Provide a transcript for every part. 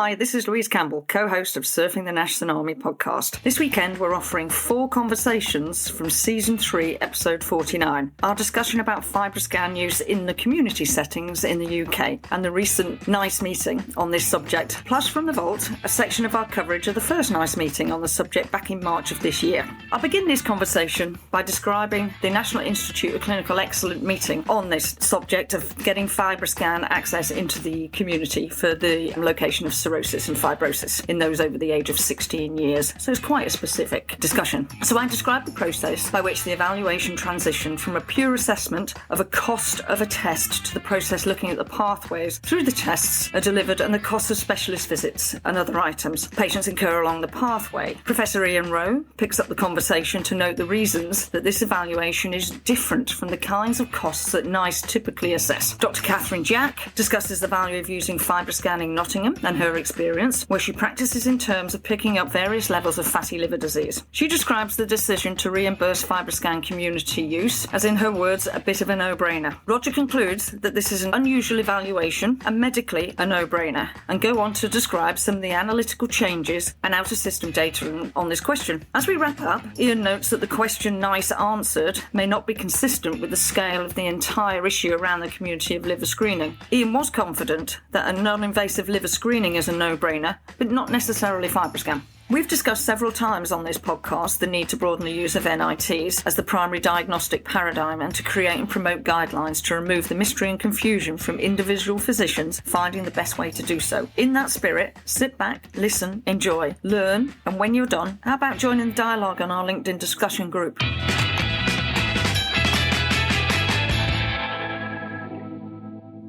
Hi, this is Louise Campbell, co-host of Surfing the Nash Tsunami podcast. This weekend, we're offering 4 conversations from Season 3, Episode 49. Our discussion about FibroScan use in the community settings in the UK and the recent NICE meeting on this subject, plus from the vault, a section of our coverage of the first NICE meeting on the subject back in March of this year. I'll begin this conversation by describing the National Institute of Clinical Excellence meeting on this subject of getting FibroScan access into the community for the location of cirrhosis and fibrosis in those over the age of 16 years. So it's quite a specific discussion. So I described the process by which the evaluation transitioned from a pure assessment of a cost of a test to the process looking at the pathways through the tests are delivered and the cost of specialist visits and other items patients incur along the pathway. Professor Ian Rowe picks up the conversation to note the reasons that this evaluation is different from the kinds of costs that NICE typically assess. Dr. Katherine Jack discusses the value of using FibroScan in Nottingham and her experience, where she practices in terms of picking up various levels of fatty liver disease. She describes the decision to reimburse FibroScan community use as, in her words, a bit of a no-brainer. Roger concludes that this is an unusual evaluation and medically a no-brainer, and go on to describe some of the analytical changes and out-of-system data on this question. As we wrap up, Ian notes that the question NICE answered may not be consistent with the scale of the entire issue around the community of liver screening. Ian was confident that a non-invasive liver screening is a no-brainer, but not necessarily FibroScan. We've discussed several times on this podcast the need to broaden the use of NITs as the primary diagnostic paradigm and to create and promote guidelines to remove the mystery and confusion from individual physicians finding the best way to do so. In that spirit, sit back, listen, enjoy, learn, and when you're done, how about joining the dialogue on our LinkedIn discussion group?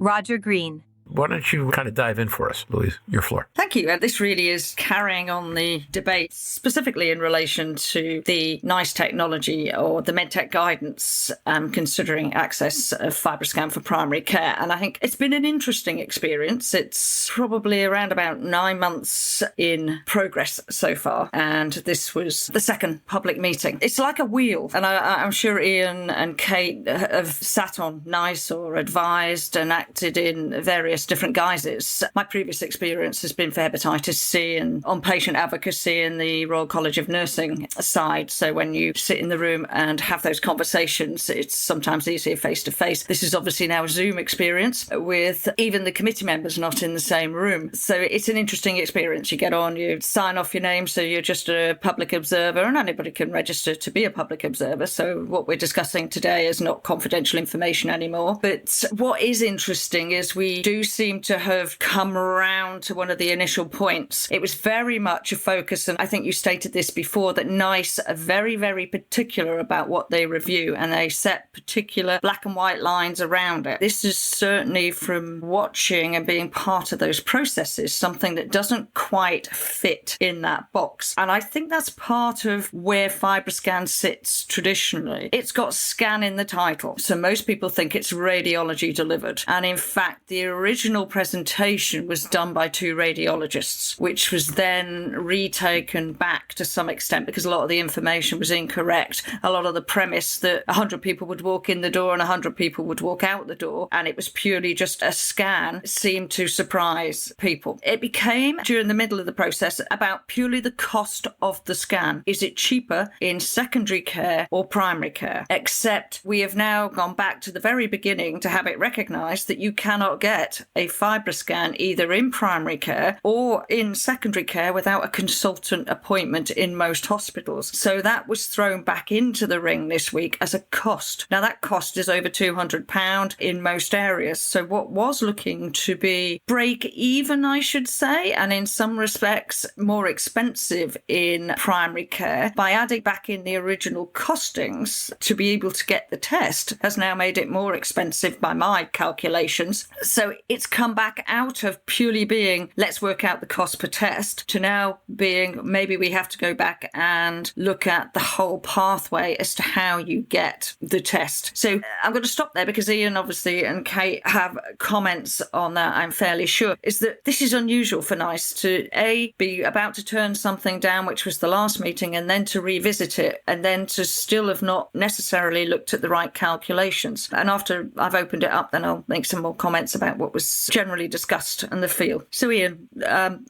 Roger Green. Why don't you kind of dive in for us, Louise? Your floor. Thank you. This really is carrying on the debate, specifically in relation to the NICE technology or the MedTech guidance considering access of FibroScan for primary care. And I think it's been an interesting experience. It's probably around about 9 months in progress so far. And this was the second public meeting. It's like a wheel. And I'm sure Ian and Kate have sat on NICE or advised and acted in various different guises. My previous experience has been for hepatitis C and on patient advocacy in the Royal College of Nursing side. So when you sit in the room and have those conversations, it's sometimes easier face to face. This is obviously now a Zoom experience with even the committee members not in the same room. So it's an interesting experience. You get on, you sign off your name, so you're just a public observer, and anybody can register to be a public observer. So what we're discussing today is not confidential information anymore. But what is interesting is we do seem to have come around to one of the initial points. It was very much a focus, and I think you stated this before, that NICE are very, very particular about what they review, and they set particular black and white lines around it. This is certainly, from watching and being part of those processes, something that doesn't quite fit in that box. And I think that's part of where FibroScan sits traditionally. It's got scan in the title, so most people think it's radiology delivered. And in fact, the original presentation was done by 2 radiologists, which was then retaken back to some extent because a lot of the information was incorrect. A lot of the premise that 100 people would walk in the door and 100 people would walk out the door, and it was purely just a scan, seemed to surprise people. It became, during the middle of the process, about purely the cost of the scan. Is it cheaper in secondary care or primary care? Except we have now gone back to the very beginning to have it recognised that you cannot get a FibroScan either in primary care or in secondary care without a consultant appointment in most hospitals. So that was thrown back into the ring this week as a cost. Now that cost is over £200 in most areas. So what was looking to be break even, I should say, and in some respects more expensive in primary care, by adding back in the original costings to be able to get the test, has now made it more expensive by my calculations. So it's come back out of purely being let's work out the cost per test to now being maybe we have to go back and look at the whole pathway as to how you get the test. So I'm going to stop there because Ian obviously and Kate have comments on that, I'm fairly sure, is that this is unusual for NICE to be about to turn something down, which was the last meeting, and then to revisit it and then to still have not necessarily looked at the right calculations. And after I've opened it up, then I'll make some more comments about what was is generally discussed in the field. So Ian,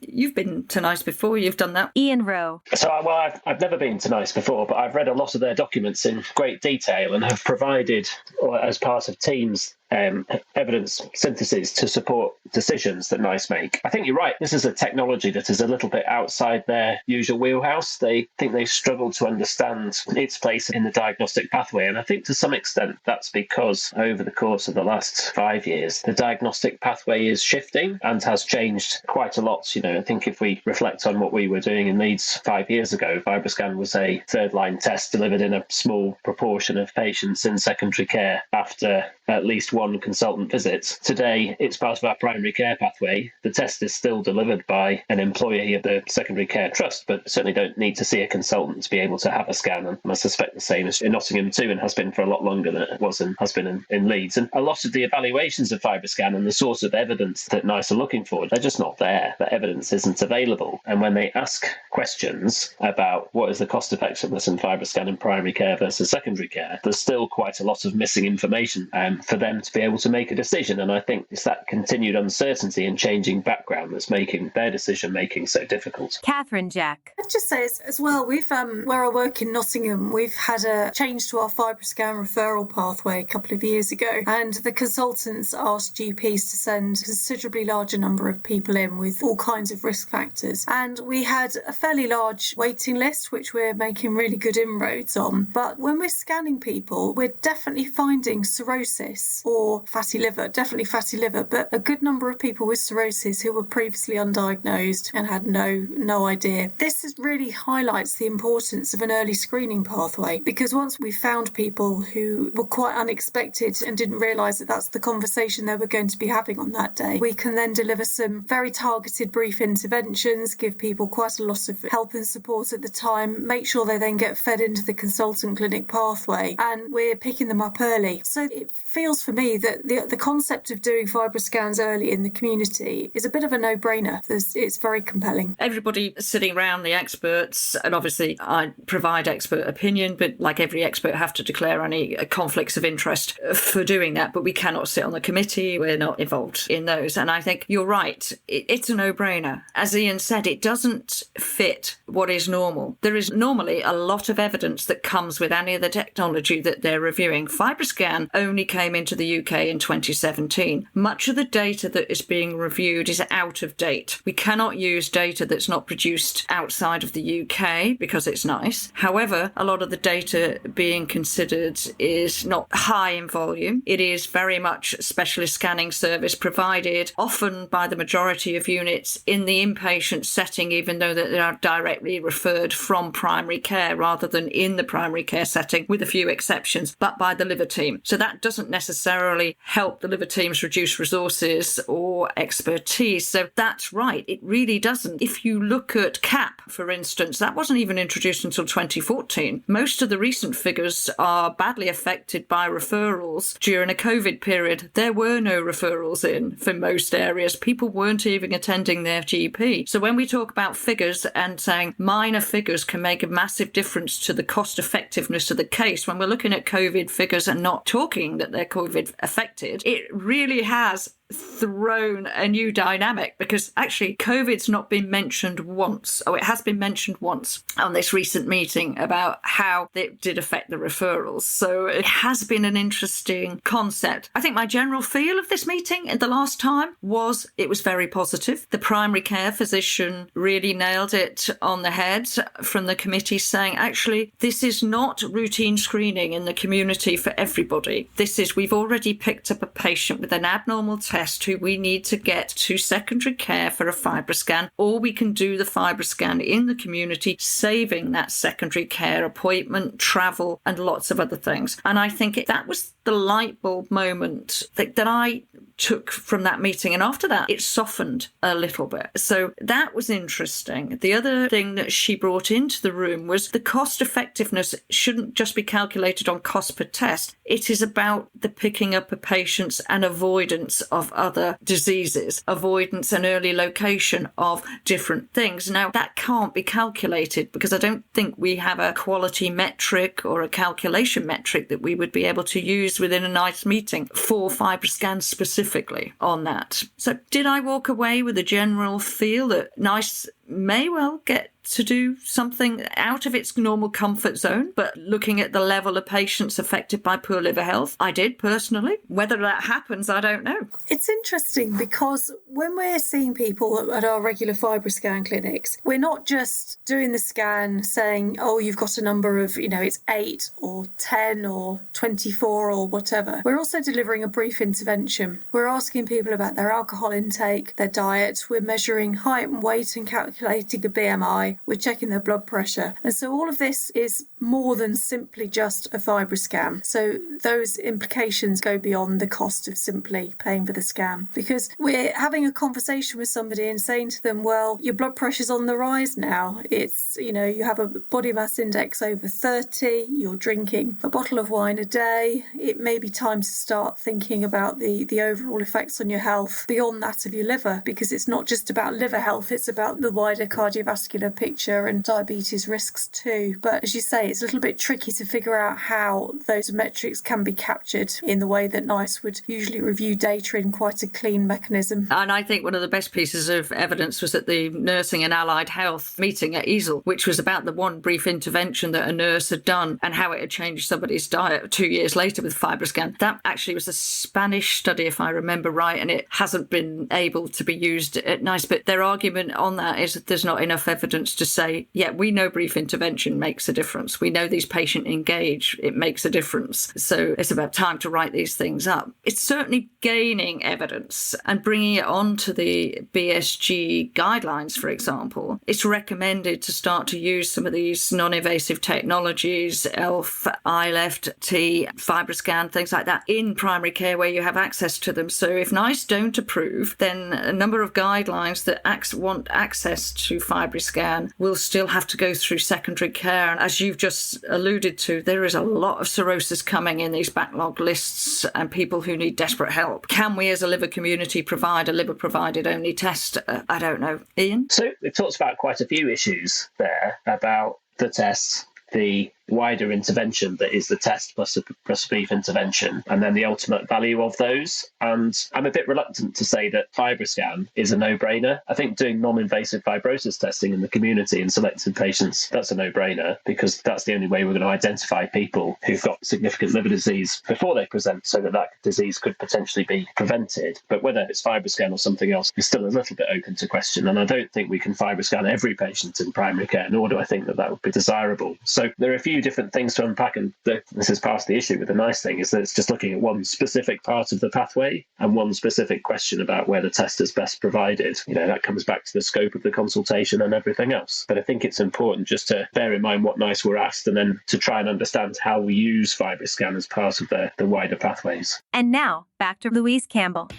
you've been to NICE before, you've done that. Ian Rowe. So, I've never been to NICE before, but I've read a lot of their documents in great detail and have provided, or as part of teams, evidence synthesis to support decisions that NICE make. I think you're right. This is a technology that is a little bit outside their usual wheelhouse. They think they struggle to understand its place in the diagnostic pathway. And I think to some extent that's because over the course of the last 5 years, the diagnostic pathway is shifting and has changed quite a lot. I think if we reflect on what we were doing in Leeds 5 years ago, FibroScan was a third-line test delivered in a small proportion of patients in secondary care after at least one consultant visit. Today, it's part of our primary care pathway. The test is still delivered by an employee of the secondary care trust, but certainly don't need to see a consultant to be able to have a scan. And I suspect the same is in Nottingham too, and has been for a lot longer than it was and has been in Leeds. And a lot of the evaluations of FibroScan and the sort of evidence that NICE are looking for, they're just not there. The evidence isn't available. And when they ask questions about what is the cost effectiveness in FibroScan in primary care versus secondary care, there's still quite a lot of missing information for them to be able to make a decision. And I think it's that continued uncertainty and changing background that's making their decision making so difficult. Katherine Jack. I'd just say as well, we've where I work in Nottingham, we've had a change to our FibroScan referral pathway a couple of years ago, and the consultants asked GPs to send a considerably larger number of people in with all kinds of risk factors, and we had a fairly large waiting list which we're making really good inroads on. But when we're scanning people, we're definitely finding cirrhosis or fatty liver, but a good number of people with cirrhosis who were previously undiagnosed and had no idea. This really highlights the importance of an early screening pathway, because once we found people who were quite unexpected and didn't realise that that's the conversation they were going to be having on that day, we can then deliver some very targeted brief interventions, give people quite a lot of help and support at the time, make sure they then get fed into the consultant clinic pathway, and we're picking them up early. So it feels for me that the concept of doing FibroScans early in the community is a bit of a no-brainer. It's very compelling. Everybody sitting around, the experts, and obviously I provide expert opinion, but like every expert, have to declare any conflicts of interest for doing that. But we cannot sit on the committee. We're not involved in those. And I think you're right. It's a no-brainer. As Ian said, it doesn't fit what is normal. There is normally a lot of evidence that comes with any of the technology that they're reviewing. FibroScan only came into the UK in 2017. Much of the data that is being reviewed is out of date. We cannot use data that's not produced outside of the UK because it's NICE. However, a lot of the data being considered is not high in volume. It is very much specialist scanning service provided, often by the majority of units in the inpatient setting, even though they are directly referred from primary care rather than in the primary care setting, with a few exceptions, but by the liver team. So that doesn't necessarily help the liver teams reduce resources or expertise. So that's right. It really doesn't. If you look at CAP, for instance, that wasn't even introduced until 2014. Most of the recent figures are badly affected by referrals. During a COVID period, there were no referrals in for most areas. People weren't even attending their GP. So when we talk about figures and saying minor figures can make a massive difference to the cost effectiveness of the case, when we're looking at COVID figures and not talking that they're COVID affected, it really has thrown a new dynamic, because actually COVID's not been mentioned once. Oh, it has been mentioned once on this recent meeting about how it did affect the referrals. So it has been an interesting concept. I think my general feel of this meeting at the last time was it was very positive. The primary care physician really nailed it on the head from the committee, saying actually this is not routine screening in the community for everybody. This is, we've already picked up a patient with an abnormal test who we need to get to secondary care for a FibroScan, or we can do the FibroScan in the community, saving that secondary care appointment, travel, and lots of other things. And I think that was the light bulb moment that I took from that meeting. And after that, it softened a little bit. So that was interesting. The other thing that she brought into the room was the cost effectiveness shouldn't just be calculated on cost per test. It is about the picking up of patients and avoidance of other diseases, avoidance and early location of different things. Now, that can't be calculated because I don't think we have a quality metric or a calculation metric that we would be able to use within a NICE meeting for FibroScan specifically. specifically on that. So did I walk away with a general feel that NICE may well get to do something out of its normal comfort zone, but looking at the level of patients affected by poor liver health? I did personally. Whether that happens, I don't know. It's interesting because when we're seeing people at our regular FibroScan clinics, we're not just doing the scan saying, oh, you've got a number of, it's 8 or 10 or 24 or whatever. We're also delivering a brief intervention. We're asking people about their alcohol intake, their diet. We're measuring height and weight and calculating a BMI. We're checking their blood pressure. And so all of this is more than simply just a FibroScan. So those implications go beyond the cost of simply paying for the scan, because we're having a conversation with somebody and saying to them, well, your blood pressure's on the rise now. It's, you have a body mass index over 30, you're drinking a bottle of wine a day. It may be time to start thinking about the overall effects on your health beyond that of your liver, because it's not just about liver health, it's about the wider cardiovascular picture and diabetes risks too. But as you say, it's a little bit tricky to figure out how those metrics can be captured in the way that NICE would usually review data in quite a clean mechanism. And I think one of the best pieces of evidence was at the Nursing and Allied Health meeting at EASL, which was about the one brief intervention that a nurse had done and how it had changed somebody's diet 2 years later with FibroScan. That actually was a Spanish study, if I remember right, and it hasn't been able to be used at NICE. But their argument on that is that there's not enough evidence to say, yeah, we know brief intervention makes a difference. We know these patients engage, it makes a difference. So it's about time to write these things up. It's certainly gaining evidence and bringing it onto the BSG guidelines, for example. It's recommended to start to use some of these non-invasive technologies, ELF, ILFT, FibroScan, things like that, in primary care where you have access to them. So if NICE don't approve, then a number of guidelines that want access to FibroScan will still have to go through secondary care. And as you've just alluded to, there is a lot of cirrhosis coming in these backlog lists and people who need desperate help. Can we as a liver community provide a liver provided only test? I don't know. Ian? So it talks about quite a few issues there about the tests, the wider intervention that is the test plus a brief intervention, and then the ultimate value of those. And I'm a bit reluctant to say that FibroScan is a no-brainer. I think doing non-invasive fibrosis testing in the community in selected patients, that's a no-brainer, because that's the only way we're going to identify people who've got significant liver disease before they present, so that disease could potentially be prevented. But whether it's FibroScan or something else is still a little bit open to question, and I don't think we can FibroScan every patient in primary care, nor do I think that would be desirable. So there are a few different things to unpack, and this is part of the issue with the NICE thing, is that it's just looking at one specific part of the pathway and one specific question about where the test is best provided. That comes back to the scope of the consultation and everything else. But I think it's important just to bear in mind what NICE were asked, and then to try and understand how we use FibroScan as part of the wider pathways. And now, back to Louise Campbell.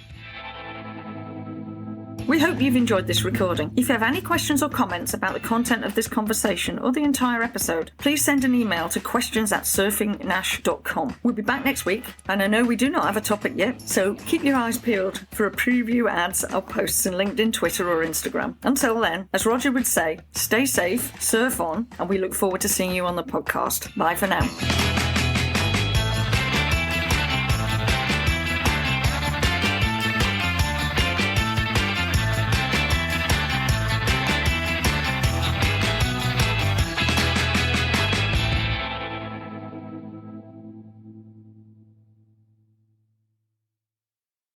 We hope you've enjoyed this recording. If you have any questions or comments about the content of this conversation or the entire episode, please send an email to questions@surfingnash.com. We'll be back next week, and I know we do not have a topic yet, so keep your eyes peeled for a preview ads or posts in LinkedIn, Twitter or Instagram. Until then, as Roger would say, stay safe, surf on, and we look forward to seeing you on the podcast. Bye for now.